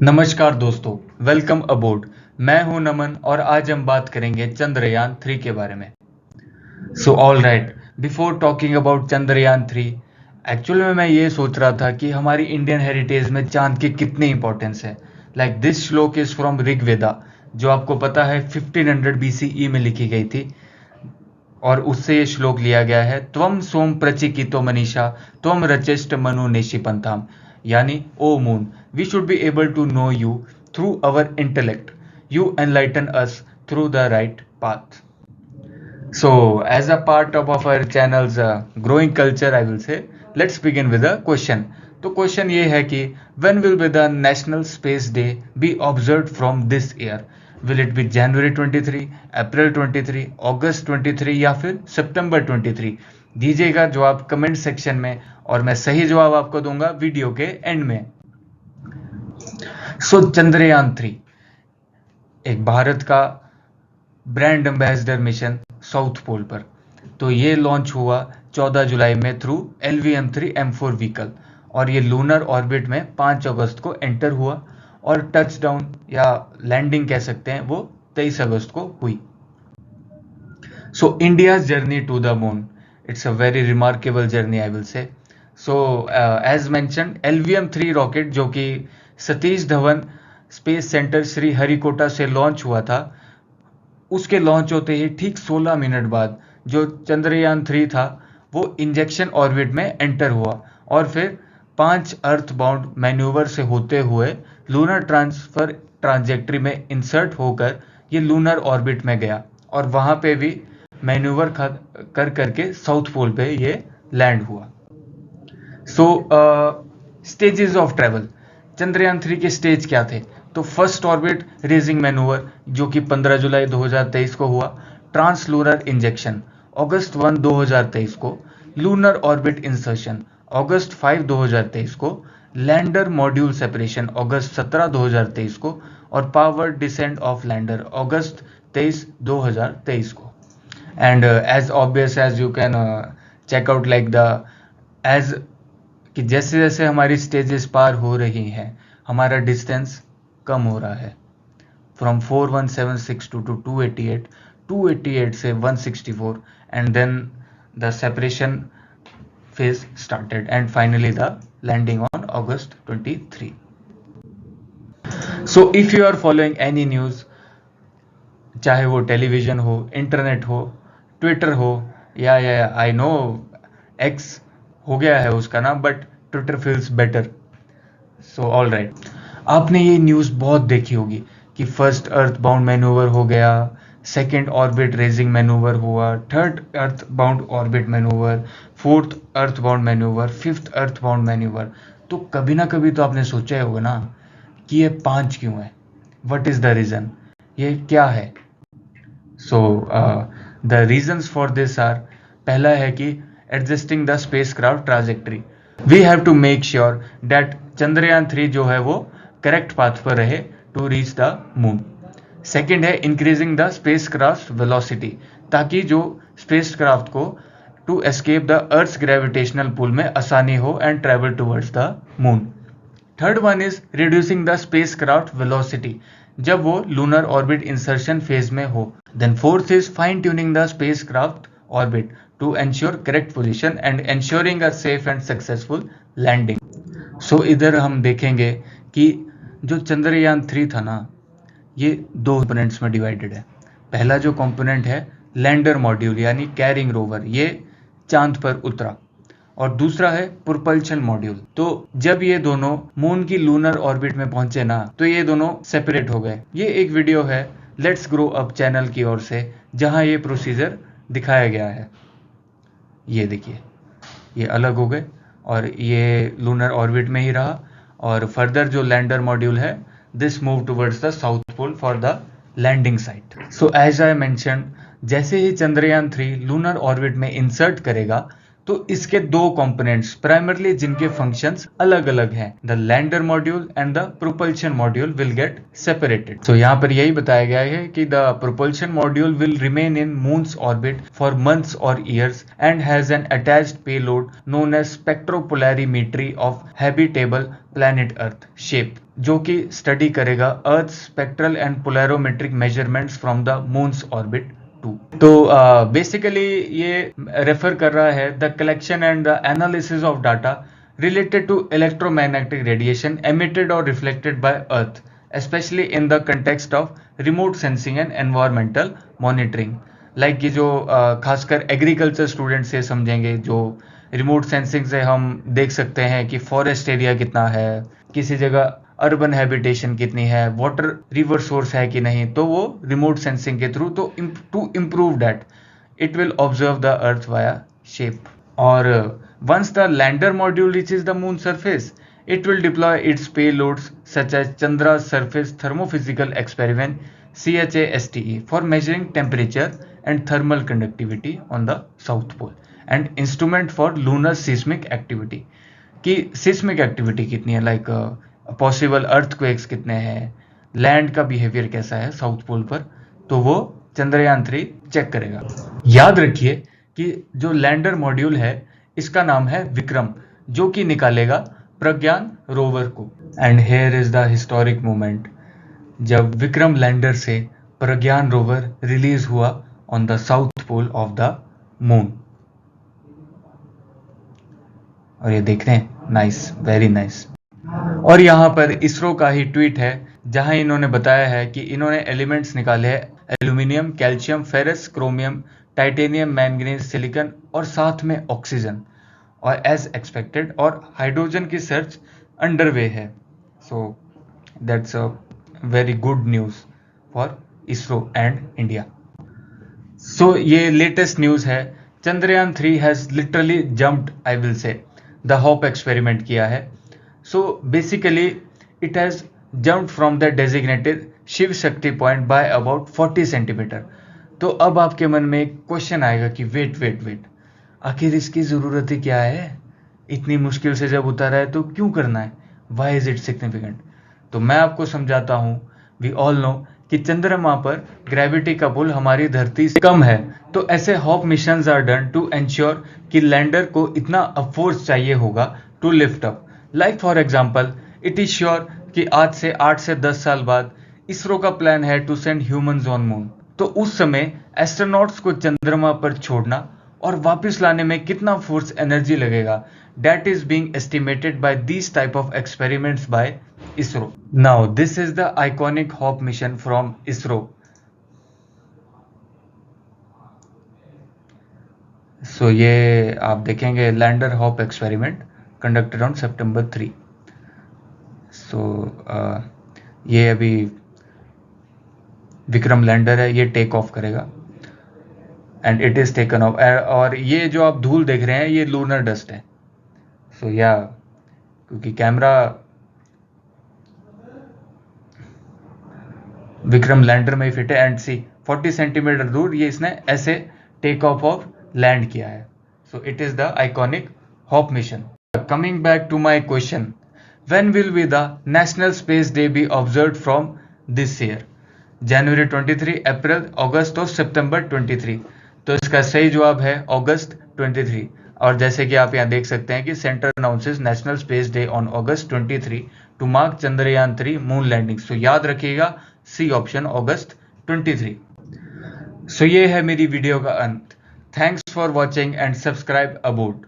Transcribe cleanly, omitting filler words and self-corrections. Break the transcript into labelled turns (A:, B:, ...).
A: नमस्कार दोस्तों, welcome abode. मैं हूं नमन और आज हम बात करेंगे चंद्रयान 3 के बारे में। So all right, before talking about Chandrayaan 3, actually में मैं ये सोच रहा था कि हमारी इंडियन हेरिटेज में चांद की कितनी इंपॉर्टेंस है। लाइक दिस श्लोक इज फ्रॉम ऋग्वेदा, जो आपको पता है 1500 BCE में लिखी गई थी, और उससे ये श्लोक लिया गया है। त्वम सोम प्रचिकितो मनीषा त्वम रचिष्ट मनु नेशिपंथाम, यानी O moon, we should be able to know you through our intellect, you enlighten us through the right path. So, as a part of our channel's growing culture, I will say, let's begin with a question. तो question ये है कि when will be the National Space Day be observed from this year? Will it be January 23, April 23, August 23 या फिर September 23? दीजिएगा जवाब comment section में और मैं सही जवाब आपको दूंगा वीडियो के एंड में। सो चंद्रयान 3 एक भारत का brand ambassador mission south pole पर। तो ये लॉन्च हुआ 14 जुलाई में थ्रू LVM-3M4 व्हीकल, और ये लूनर ऑर्बिट में 5 अगस्त को एंटर हुआ और टचडाउन या लैंडिंग कह सकते हैं वो 23 अगस्त को हुई। So India's journey to the moon, it's a very remarkable journey I will say. So as mentioned, LVM-3 rocket जो कि Satish Dhawan space centre Sriharikota से लॉन्च हुआ था, उसके लॉन्च होते ही ठीक 16 मिनट बाद जो चंद्रयान 3 था वो इंजेक्शन ऑर्बिट में एंटर हुआ और फिर 5 अर्थ बाउंड मैन्यूवर से होते हुए लूनर ट्रांसफर ट्रांजेक्टरी में इंसर्ट होकर ये लूनर ऑर्बिट में गया और वहां पे भी मैन्यूवर कर करके साउथ पोल पे ये लैंड हुआ। सो स्टेजेस ऑफ ट्रेवल, चंद्रयान 3 के स्टेज क्या थे? तो फर्स्ट ऑर्बिट रेजिंग मैनूवर जो कि 15 जुलाई 2023 को हुआ, ट्रांसलूनर इंजेक्शन अगस्त 1 2023 को, लूनर ऑर्बिट इंसर्शन अगस्त 5 2023 को, लैंडर मॉड्यूल सेपरेशन अगस्त 17 2023 को, और power descent of lander August 23 2023 को। And as obvious as you can check out like the age कि जैसे जैसे हमारी स्टेजेस पार हो रही हैं हमारा डिस्टेंस कम हो रहा है, फ्रॉम 4176 टू 288, 288 से 164, and then the separation phase started and finally the landing on August 23। So if you are following any news, चाहे वो टेलीविजन हो, इंटरनेट हो, ट्विटर हो, या आई नो एक्स हो गया है उसका नाम, but Twitter feels better. So all right, आपने ये न्यूज़ बहुत देखी होगी कि फर्स्ट अर्थ बाउंड मैनूवर हो गया, सेकेंड ऑर्बिट रेजिंग मैनूवर हुआ, third earth bound orbit manoeuvre, fourth earth bound manoeuvre, fifth earth bound manoeuvre. तो कभी ना कभी तो आपने सोचा ही होगा ना कि ये 5 क्यों है, व्हाट इज द रीज़न, ये क्या है? So the reasons for this are, पहला है कि adjusting the spacecraft trajectory, we have to make sure that Chandrayaan 3 जो है वो करेक्ट पाथ पर रहे to reach the moon. Second है इंक्रीजिंग द स्पेसक्राफ्ट वेलोसिटी, ताकि जो स्पेसक्राफ्ट को to escape the earth gravitational pull में आसानी हो and travel towards the moon. Third one is reducing the spacecraft velocity, जब वो लूनर ऑर्बिट इंसर्शन फेज में हो। Then fourth is fine tuning the spacecraft orbit to ensure correct position and ensuring a safe and successful landing. So इधर हम देखेंगे कि जो चंद्रयान 3 था ना, ये 2 कंपोनेंट्स में डिवाइडेड है। पहला जो कंपोनेंट है लैंडर मॉड्यूल यानी कैरिंग रोवर, ये चांद पर उतरा, और दूसरा है प्रोपल्शन मॉड्यूल। तो जब ये दोनों मून की लूनर ऑर्बिट में पहुंचे ना, तो ये दोनों सेपरेट हो गए। ये एक वीडियो है लेट्स ग्रो अप चैनल की ओर से जहां ये प्रोसीजर दिखाया गया है। ये देखिए, ये अलग हो गए और ये लूनर ऑर्बिट में ही रहा, और फर्दर जो लैंडर मॉड्यूल है this move towards the south pole for the landing site. So as I mention, जैसे ही चंद्रयान 3 लूनर ऑर्बिट में इंसर्ट करेगा तो इसके दो कंपोनेंट्स प्राइमरली जिनके फंक्शंस अलग अलग हैं, the lander module and the propulsion module will get separated. तो यहाँ पर यही बताया गया है कि the propulsion module will remain in moon's orbit for months और years and has an attached payload known as spectropolarimetry of habitable planet earth shape, जो कि स्टडी करेगा earth spectral and polarometric measurements from the moon's orbit. तो basically ये refer कर रहा है the collection and the analysis of data related to electromagnetic radiation emitted or reflected by Earth, especially in the context of remote sensing and environmental monitoring. Like ये जो खासकर agriculture student से समझेंगे, जो रिमोट सेंसिंग से हम देख सकते हैं कि फॉरेस्ट एरिया कितना है, किसी जगह अर्बन हैबिटेशन कितनी है, वाटर रिवर सोर्स है कि नहीं, तो वो रिमोट सेंसिंग के थ्रू, तो to improve that it will observe the earth via shape. और once the lander module reaches the moon surface, it will deploy its payloads such as Chandra's Surface Thermophysical Experiment CHASTE for measuring temperature and thermal conductivity on the South Pole and instrument for lunar seismic activity, कि seismic activity कितनी है, like possible earthquakes कितने हैं, land का behaviour कैसा है south pole पर, तो वो चंद्रयान 3 चेक करेगा। याद रखिए कि जो लैंडर मॉड्यूल है इसका नाम है विक्रम, जो कि निकालेगा प्रज्ञान रोवर को। And here is the historic moment जब विक्रम लैंडर से प्रज्ञान रोवर रिलीज हुआ on the south pole of the moon. और ये देख रहे हैं, नाइस, वेरी नाइस। और यहाँ पर इसरो का ही ट्वीट है जहां इन्होंने बताया है कि इन्होंने एलिमेंट्स निकाले हैं aluminium, calcium, ferrous, chromium, titanium, manganese, silicon और साथ में ऑक्सीजन, और एज एक्सपेक्टेड, और हाइड्रोजन की सर्च अंडरवे है। So that's a very good news for ISRO and India. So ये लेटेस्ट न्यूज है, Chandrayaan 3 has literally jumped, I will say, the hop experiment किया है। So basically it has jumped from the designated Shiv Shakti point by about 40 centimetre. तो अब आपके मन में एक क्वेश्चन आएगा कि वेट, आखिर इसकी ज़रूरत ही क्या है, इतनी मुश्किल से जब उतारा है तो क्यों करना है, वाई इज इट सिग्निफिकेंट। तो मैं आपको समझाता हूँ। वी ऑल नो कि चंद्रमा पर ग्रेविटी का पुल हमारी धरती से कम है, तो ऐसे hop missions are done to ensure कि लैंडर को इतना अपफोर्स चाहिए होगा to lift up. Like for example, it is sure कि आज से 8 से 10 साल बाद इसरो का प्लान है to send humans on moon. तो उस समय एस्ट्रोनॉट्स को चंद्रमा पर छोड़ना और वापस लाने में कितना फोर्स एनर्जी लगेगा, that is being estimated by this type of experiments by ISRO. Now this is the iconic hop mission from ISRO. So ये आप देखेंगे lander hop experiment conducted on September 3। So ये अभी विक्रम लैंडर है, ये take off करेगा and it is taken off. और ये जो आप धूल देख रहे हैं ये लूनर डस्ट है। सो या क्योंकि कैमरा विक्रम लैंडर में ही फिट है, एंड सी 40 सेंटीमीटर दूर ये इसने ऐसे टेक ऑफ लैंड किया है। So it is the iconic hop mission. Coming back to my question, when will be the national space day be observed from this year? जनवरी 23, अप्रैल, अगस्त और सितंबर 23। तो इसका सही जवाब है अगस्त 23। और जैसे कि आप यहाँ देख सकते हैं कि centre announces national space day on August 23 to mark Chandrayaan 3 moon landing. So याद रखिएगा सी ऑप्शन, अगस्त 23। सो ये है मेरी वीडियो का अंत। Thanks for watching and subscribe about.